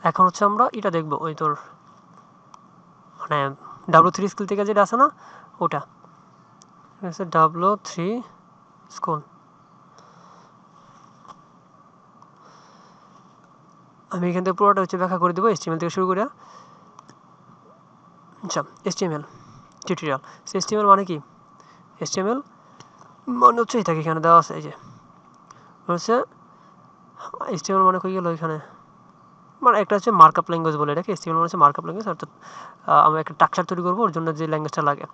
এখন হচ্ছে আমরা এটা দেখব ওই তোর মানে W3 স্কুল থেকে যেটা আছে না ওটা হচ্ছে W3 স্কুল। আমি এখান থেকে পুরোটা হচ্ছে ব্যাখ্যা করে দেবো HTML থেকে শুরু করে। আচ্ছা, HTML টিউটোরিয়াল। HTML মানে কি? HTML মানে হচ্ছে এটাকে এখানে দেওয়া আছে, এই যে হচ্ছে HTML মানে কই গেল এখানে, মানে একটা হচ্ছে মার্কআপ ল্যাঙ্গুয়েজ বলে এটাকে। HTML মানে হচ্ছে মার্কআপ ল্যাঙ্গুয়েজ, অর্থাৎ আমরা একটা স্ট্রাকচার তৈরি করবো ওর জন্য যে ল্যাঙ্গুয়েজটা লাগে।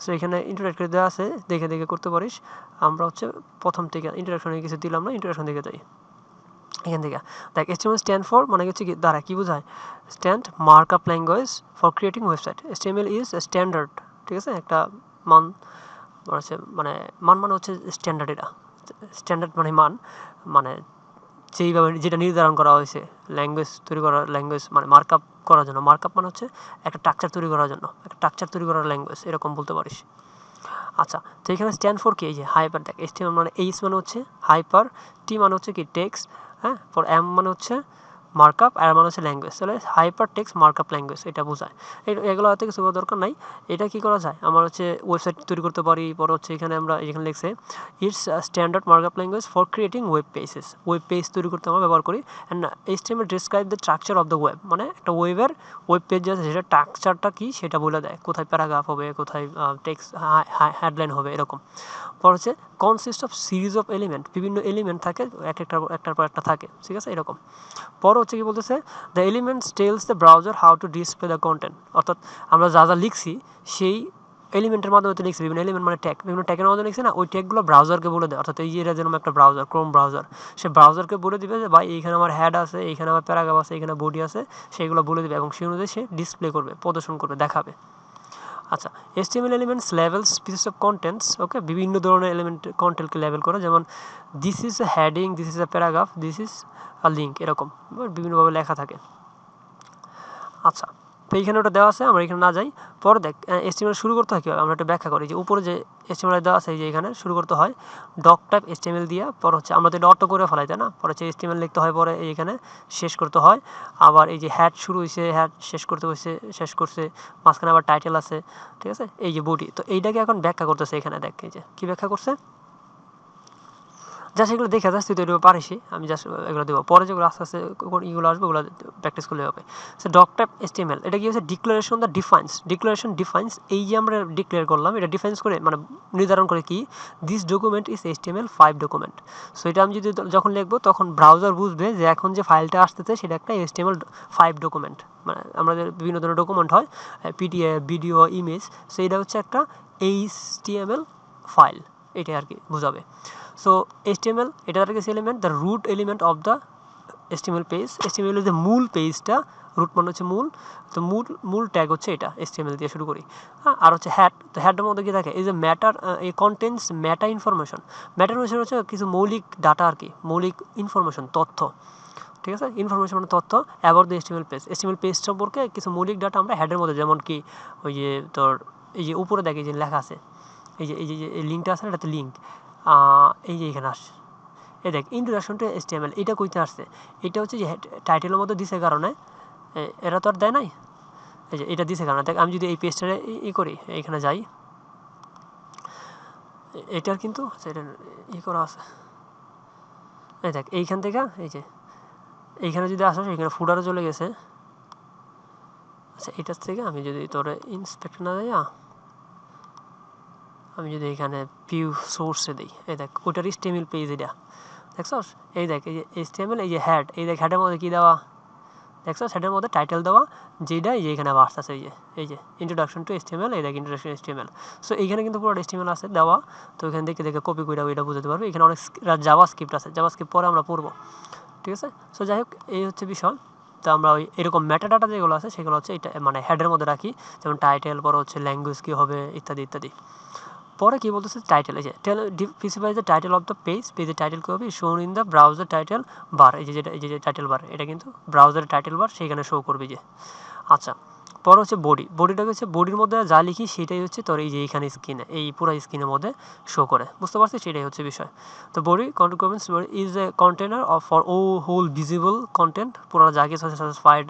সো এখানে ইন্ট্রোডাক্ট করে দেওয়া আছে, দেখে দেখে করতে পারিস। আমরা হচ্ছে প্রথম থেকে ইন্ট্রোডাকশনে কিছু দিলাম না, ইন্ট্রোডাকশন থেকে যাই এখান থেকে। দেখ HTML স্ট্যান্ড ফর মানে হচ্ছে কি দ্বারা কি বোঝায়, stand markup language for creating website. HTML is standard, ঠিক আছে, একটা মান হচ্ছে মানে মান মানে হচ্ছে স্ট্যান্ডার্ড। এটা স্ট্যান্ডার্ড মানে মান, মানে যেইভাবে যেটা নির্ধারণ করা হয়েছে ল্যাঙ্গুয়েজ তৈরি করার, ল্যাঙ্গুয়েজ মানে মার্কআপ করার জন্য। মার্কআপ মানে হচ্ছে একটা স্ট্রাকচার তৈরি করার জন্য, একটা স্ট্রাকচার তৈরি করার ল্যাঙ্গুয়েজ এরকম বলতে পারিস। আচ্ছা, তো এখানে স্ট্যান্ড ফর কি, এই যে হাইপার। দেখ HTML মানে এইচ মানে হচ্ছে হাইপার, টি মানে হচ্ছে কি টেক্সট, হ্যাঁ, পর এম মানে হচ্ছে মার্কআপ, আর মানে হচ্ছে ল্যাঙ্গুয়েজ। তাহলে হাইপার টেক্সট মার্কআপ ল্যাঙ্গুয়েজ এটা বোঝায়। এগুলো হয়তো কিছু দরকার নাই। এটা কি করা যায়, আমার হচ্ছে ওয়েবসাইট তৈরি করতে পারি। পর হচ্ছে এখানে আমরা এখানে লিখছে it's standard markup language for creating web pages. Web page তৈরি করতে আমরা ব্যবহার করি। And HTML describe the structure of the web, মানে একটা ওয়েব পেজ আছে সেটা স্ট্রাকচারটা কী সেটা বলে দেয়, কোথায় প্যারাগ্রাফ হবে, কোথায় টেক্সট হেডলাইন হবে এরকম। পর হচ্ছে consist of series of element, বিভিন্ন এলিমেন্ট থাকে, একটার পর একটা থাকে, ঠিক আছে এরকম। পর হচ্ছে কি বলতেছে, the elements tells the browser how to display the content, অর্থাৎ আমরা যা যা লিখছি সেই এলিমেন্টের মাধ্যমে তো লিখছি, বিভিন্ন এলিমেন্ট মানে ট্যাগ, বিভিন্ন ট্যাগের মাধ্যমে লিখছি না, ওই ট্যাগগুলো ব্রাউজারকে বলে দেয়। অর্থাৎ এই যে এটা যেরকম একটা ব্রাউজার, ক্রোম ব্রাউজার, সে ব্রাউজারকে বলে দিবে যে ভাই এইখানে আমার হেড আছে, এইখানে আমার প্যারাগ্রাফ আছে, এইখানে বডি আছে, সেইগুলো বলে দিবে এবং সেই অনুযায়ী সে ডিসপ্লে করবে, প্রদর্শন করবে, দেখাবে। আচ্ছা, HTML elements labels pieces of contents, okay, বিভিন্ন ধরনের এলিমেন্ট কন্টেন্টকে লেভেল করে, যেমন this is a heading, this is a paragraph, this is a link, এরকম বিভিন্নভাবে লেখা থাকে। আচ্ছা, তো এইখানে ওটা দেওয়া আছে, আমরা এখানে না যাই। পরে দেখ HTML শুরু করতে হয় কীভাবে, আমরা একটা ব্যাখ্যা করি। যে উপরে যে HTML দেওয়া আছে, এই যে এখানে শুরু করতে হয় ডক টাইপ HTML দিয়ে। পর হচ্ছে আমরা তো এটা অটো করে ফেলাই, তাই না? পরে হচ্ছে HTML লিখতে হয়, পরে এইখানে শেষ করতে হয়। আবার এই যে হ্যাড শুরু হয়েছে, হ্যাড শেষ করতে হয়েছে, শেষ করছে, মাঝখানে আবার টাইটেল আছে, ঠিক আছে, এই যে বডি। তো এইটাকে এখন ব্যাখ্যা করতেছে এখানে, দেখ এই যে কী ব্যাখ্যা করছে, জাস্ট এগুলো দেখে যাস, তুই তো এগুলো পারিসই, আমি জাস্ট এগুলো দেবো। পরে যেগুলো আস্তে আস্তে ইগুলো আসবে ওগুলো প্র্যাকটিস করলে হবে। সো ডক টাইপ HTML এটা কি হচ্ছে, declaration the defines, declaration defines, এই যে আমরা ডিক্লেয়ার করলাম এটা ডিফাইন্স করে মানে নির্ধারণ করে কি, this document is HTML5 document. So এটা আমি যদি যখন লিখবো তখন ব্রাউজার বুঝবে যে এখন যে ফাইলটা আসতেছে সেটা একটা HTML5 ডকুমেন্ট। মানে আমাদের বিভিন্ন ধরনের ডকুমেন্ট হয়, PDF, ভিডিও, ইমেজ, সো এটা হচ্ছে একটা HTML ফাইল, এটাই আর কি বোঝাবে। সো HTML এটা একটা কিছু element, the root element of the HTML page. HTML এর যে মূল পেজটা, রুট মানে হচ্ছে মূল, তো মূল ট্যাগ হচ্ছে এটা, HTML দিয়ে শুরু করি। হ্যাঁ, আর হচ্ছে হ্যাড, তো হ্যাডের মধ্যে কি থাকে, এই যে ম্যাটার, এই contents Meta information. Matter information হচ্ছে কিছু মৌলিক ডাটা আর কি, মৌলিক ইনফরমেশন, তথ্য, ঠিক আছে। ইনফরমেশন মানে তথ্য about the HTML page. HTML page সম্পর্কে কিছু মৌলিক ডাটা আমরা হ্যাডের মধ্যে, যেমন কি ওই যে তোর এই যে উপরে দেখে যে লেখা আছে, এই লিঙ্কটা আছে না, এটাতে লিঙ্ক, এই যে এখানে আসছে, এই দেখ ইন্ট্রোডাকশন টু HTML, এটা কইতে আসছে, এটা হচ্ছে যে টাইটেলের মধ্যে দিছে কারণে, এরা তো আর দেয় নাই, এই যে এটা দিছে কারণে। দেখ আমি যদি এই পেজটা করি, এইখানে যাই, এটার কিন্তু এটা করা আছে, এই দেখ এইখান থেকে, এই যে এইখানে যদি আসো এখানে ফুটারে চলে গেছে। আচ্ছা, এটার থেকে আমি যদি তোর ইন্সপেক্ট না যাই, আমি যদি এখানে ভিউ সোর্সে দিই, এই দেখ ওইটার HTML পেজ এটা, দেখছস, এই দেখ এই যে HTML, এই যে হ্যাড, এই দেখ হ্যাডের মধ্যে কী দেওয়া, দেখছস, হ্যাডের মধ্যে টাইটেল দেওয়া, যেটা এই যে এখানে আসতেছে, এই যে ইন্ট্রোডাকশন টু HTML, এই দেখ ইন্ট্রোডাকশন HTML। সো এইখানে কিন্তু পুরো HTML আছে দেওয়া, তো এখানে দেখে দেখে কপি করে এটা বুঝতে পারবে। এখানে অনেক জাভা স্ক্রিপ্ট আছে, জাভা স্ক্রিপ্ট পরে আমরা পড়বো, ঠিক আছে। সো যাই হোক, এই হচ্ছে বিষয়। তো আমরা ওই এরকম মেটা ডাটা যেগুলো আছে সেগুলো হচ্ছে এটা মানে হেডের মধ্যে রাখি, যেমন টাইটেল, পরে হচ্ছে ল্যাঙ্গুয়েজ কী হবে, ইত্যাদি ইত্যাদি। পরে কী বলতেছে, টাইটেল, এই যে specify the title of the page, পেজের টাইটেল কী হবে, শোন in the browser title bar, এই যে যেটা এই যে টাইটেল বার, এটা কিন্তু ব্রাউজারের টাইটেল বার সেইখানে শো করবে যে। আচ্ছা, পর হচ্ছে বডিটাকে হচ্ছে বডির মধ্যে যা লিখি সেটাই হচ্ছে তোর এই যে এইখানে স্ক্রিনে এই পুরো স্ক্রিনের মধ্যে শো করে, বুঝতে পারছিস? সেটাই হচ্ছে বিষয়। তো body content is a container of for whole visible content, পুরো যা কিছু আছে সাইড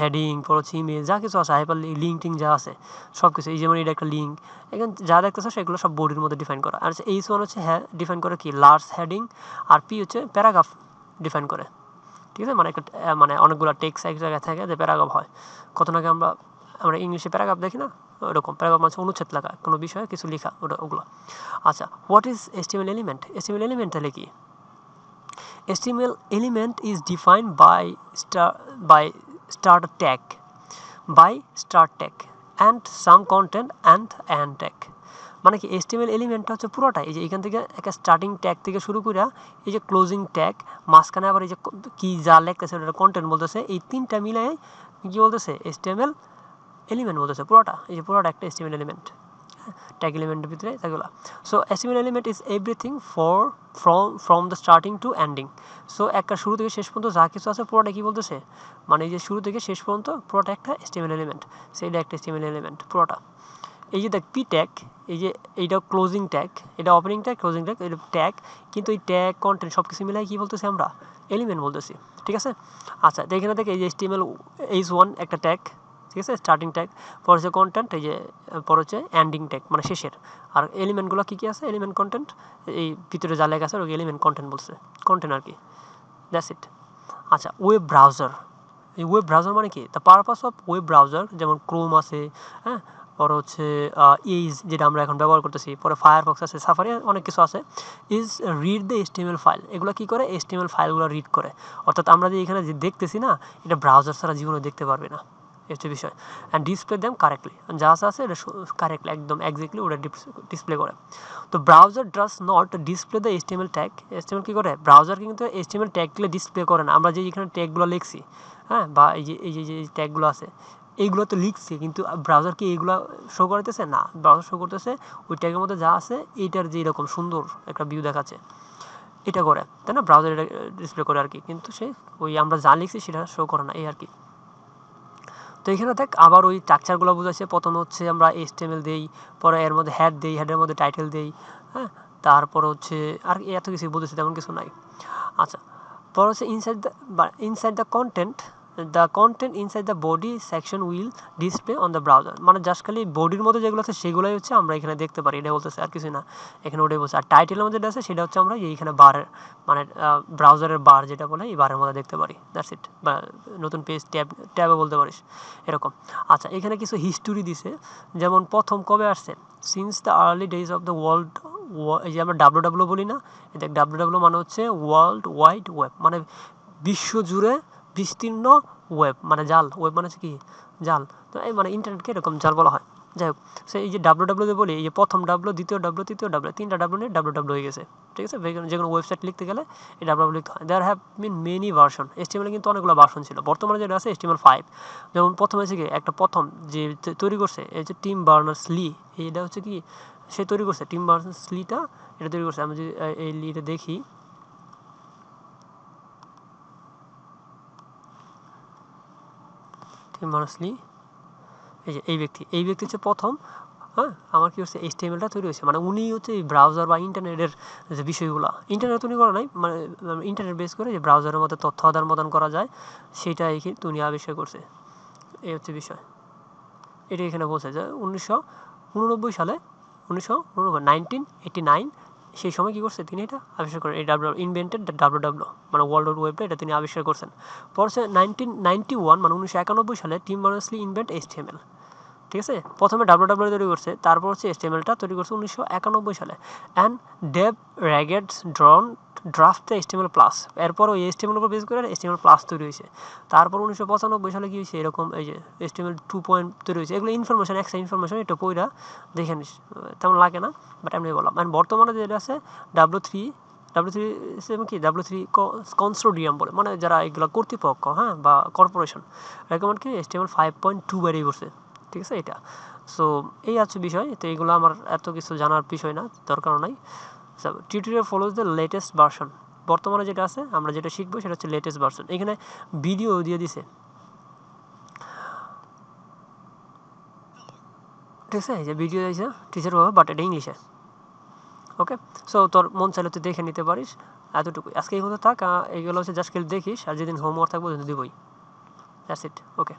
হেডিং, পর হচ্ছে ইমেজ, যা কিছু আছে হাইপার লিঙ্ক টিং যা আছে সব কিছু, এই যেমন এটা একটা লিঙ্ক, এখানে যা দেখতেছো সেগুলো সব বডির মধ্যে ডিফাইন করা। আর H1 হচ্ছে ডিফাইন করে কি লার্জ হেডিং, আর P হচ্ছে প্যারাগ্রাফ ডিফাইন করে, ঠিক আছে? মানে একটা মানে অনেকগুলো টেক্সট এক জায়গায় থাকে যে প্যারাগ্রাফ হয়, কত নাকি আমরা ইংলিশে প্যারাগ্রাফ দেখি না, ওরকম প্যারাগ্রাফ মানে অনুচ্ছেদ লেখা, কোনো বিষয়ে কিছু লেখা ওগুলো। আচ্ছা, what is HTML element? HTML element তাহলে কি? HTML element is defined by start tag and some content and end tag। মানে কি HTML এলিমেন্টটা হচ্ছে পুরোটা এই যে এখান থেকে একটা স্টার্টিং ট্যাগ থেকে শুরু করে এই যে ক্লোজিং ট্যাগ, মাঝখানে আবার এই যে কি যা লেখতেছে ওটা কন্টেন্ট বলতেছে, এই তিনটা মিলাই কি বলতেছে HTML এলিমেন্ট বলতেছে পুরোটা, এই যে পুরোটা একটা HTML এলিমেন্ট, ট্যাগ এলিমেন্টের ভিতরে থাকলো। So HTML element is everything from the starting two ending. So একটা শুরু থেকে শেষ পর্যন্ত যা কিছু আছে পুরোটা কি বলতেছে, মানে এই যে শুরু থেকে শেষ পর্যন্ত পুরোটা একটা HTML এলিমেন্ট, সেইটা একটা HTML এলিমেন্ট পুরোটা। এই যে দেখ পি ট্যাগ, এই যে এইটা ক্লোজিং ট্যাগ, এটা ওপেনিং ট্যাগ, ক্লোজিং ট্যাগ, এটা ট্যাগ, কিন্তু এই ট্যাগ কন্টেন্ট সব কিছু মিলাই কী বলতেছি আমরা, এলিমেন্ট বলতেছি, ঠিক আছে? আচ্ছা, তো এখানে দেখে এই যে HTML H1 একটা ট্যাগ, ঠিক আছে, স্টার্টিং ট্যাগ, পর হচ্ছে কন্টেন্ট, এই যে পর হচ্ছে এন্ডিং ট্যাগ মানে শেষের, আর এলিমেন্টগুলো কী কী আছে, এলিমেন্ট কন্টেন্ট, এই ভিতরে যা লেখা আছে ওই এলিমেন্ট কন্টেন্ট বলছে, কন্টেন্ট আর কি, দ্যাটস ইট। আচ্ছা, ওয়েব ব্রাউজার, এই ওয়েব ব্রাউজার মানে কি? The purpose of web browser, যেমন ক্রোম আছে, হ্যাঁ, পরে হচ্ছে এইজ যেটা আমরা এখন ব্যবহার করতেছি, পরে ফায়ারফক্স আছে, সাফারি, অনেক কিছু আছে, is read the HTML file. এগুলো কী করে? HTML ফাইলগুলো রিড করে, অর্থাৎ আমরা যে এখানে যে দেখতেছি না, এটা ব্রাউজার ছাড়া জীবনে দেখতে পারবে না, হচ্ছে বিষয়। অ্যান্ড ডিসপ্লে দেম কারেক্টলি, যা আছে এটা কারেক্টলি একদম এক্স্যাক্টলি ওটা ডিসপ্লে করে। তো browser does not display the HTML tag. HTML কী করে? ব্রাউজার কিন্তু HTML ট্যাগগুলো ডিসপ্লে করে না। আমরা যে এখানে ট্যাগগুলো লিখছি, হ্যাঁ, বা এই যে ট্যাগগুলো আছে এইগুলো তো লিখছি, কিন্তু ব্রাউজার কি এইগুলো শো করতেছে না, ব্রাউজার শো করতেছে ওই ট্যাগের মধ্যে যা আছে এইটার যে এরকম সুন্দর একটা ভিউ দেখাচ্ছে এটা করে, তাই না? ব্রাউজার এটা ডিসপ্লে করে আর কি, কিন্তু সে ওই আমরা যা লিখছি সেটা শো করে না, এই আর কি। তো এখানে দেখ আবার ওই স্ট্রাকচারগুলো বোঝাচ্ছে, প্রথমে হচ্ছে আমরা HTML দেই, পরে এর মধ্যে হেড দেই, হেডের মধ্যে টাইটেল দেই, হ্যাঁ, তারপর হচ্ছে আর এত কিছু বুঝেছি, তেমন কিছু নাই। আচ্ছা, পর হচ্ছে inside the content inside the body section will display on the browser. মানে জাস্ট খালি বডির মধ্যে যেগুলো আছে সেগুলোই হচ্ছে আমরা এখানে দেখতে পারি, এটা বলতেছে, আর কিছু না এখানে ওটাই বলছে। আর টাইটেলের মধ্যে যেটা আছে সেটা হচ্ছে আমরা এইখানে বারের মানে ব্রাউজারের বার যেটা বলে এই বারের মধ্যে দেখতে পারি, দ্যাটস ইট। বা নতুন পেজ ট্যাবে বলতে পারিস এরকম। আচ্ছা, এখানে কিছু হিস্টোরি দিছে, যেমন প্রথম কবে আসছে, since the early days of the world, এই যে আমরা WW বলি না, দেখ WW মানে হচ্ছে ওয়ার্ল্ড ওয়াইড ওয়েব, মানে বিশ্বজুড়ে বিস্তীর্ণ ওয়েব, মানে জাল, ওয়েব মানে হচ্ছে কি জাল, তো এই মানে ইন্টারনেটকে এরকম জাল বলা হয়। যাই হোক, সে এই যে WW বলি, এই যে প্রথম ডাব্লু, দ্বিতীয় ডাব্লু, তৃতীয় ডাব্লু, তিনটা ডাব্লু নিয়ে WW হয়ে গেছে, ঠিক আছে? যে কোনো ওয়েবসাইট লিখতে গেলে এই WW লিখতে হয়। There have been many version, HTML কিন্তু অনেকগুলো ভার্সন ছিল, বর্তমানে যেটা আছে HTML5। যেমন প্রথমে হচ্ছে কি একটা প্রথম যে তৈরি করছে এই যে টিম বার্নার্স-লি, এইটা হচ্ছে কি সে তৈরি করছে, টিম বার্নার্স-লিটা এটা তৈরি করছে। আমি যদি এই লিটা দেখি, টিম বার্নার্স-লি, এই যে এই ব্যক্তি হচ্ছে প্রথম, হ্যাঁ, আমার কি হচ্ছে HTML-টা তৈরি হয়েছে, মানে উনি হচ্ছে এই ব্রাউজার বা ইন্টারনেটের যে বিষয়গুলো, ইন্টারনেট তৈরি করা নাই, মানে ইন্টারনেট বেস করে যে ব্রাউজারের মধ্যে তথ্য আদান প্রদান করা যায় সেটাই কিন্তু উনি আবিষ্কার করছে, এই হচ্ছে বিষয়। এটা এখানে বলছে যে 1989 সালে, 1989 সেই সময় কী করছে তিনি এটা আবিষ্কার করেন, এই ইনভেন্টেড WW মানে ওয়ার্ল্ড ওয়েবটা, এটা তিনি আবিষ্কার করছেন। পর হচ্ছে 1991 মানে 1991 সালে টিম বার্নার্স-লি ইনভেন্ট HTML, ঠিক আছে? প্রথমে WW তৈরি করছে, তারপর হচ্ছে HTML-টা তৈরি করছে 1991 সালে। And Dave Raggett's draft the HTML+, এরপর ওই HTML উপর বেস করে HTML+ তৈরি হয়েছে। তারপর 1995 সালে কী হয়েছে, এরকম এই যে HTML 2 তৈরি হয়েছে। এগুলো ইনফরমেশন, এক্সট্রা ইনফরমেশন, এটা পইরা দেখে নিস, তেমন লাগে না, বাট এমনি বললাম। অ্যান্ড বর্তমানে যেটা আছে W3 কি W3 কনসোর্টিয়াম বলে, মানে যারা এগুলো কর্তৃপক্ষ, হ্যাঁ, বা কর্পোরেশন, রেকমেন্ড কি HTML 5.2 বেরিয়ে পড়ছে, ঠিক আছে? এটা সো এই আছে বিষয়। তো এইগুলো আমার এত কিছু জানার বিষয় না, দরকার নাই। Tutorial follows the latest version, বর্তমানে যেটা আছে আমরা যেটা শিখবো সেটা হচ্ছে লেটেস্ট ভার্সন। এখানে ভিডিও দিয়ে দিছে, ঠিক আছে, এই যে ভিডিও আছে টিচার হবে, বাট এটা ইংলিশে। ওকে, সো তোর মন চাইলে তুই দেখে নিতে পারিস। এতটুকুই আজকে এই মতো থাক। এইগুলো হচ্ছে জাস্ট দেখিস, আর যেদিন হোমওয়ার্ক থাকবো দিবই। That's it. ওকে।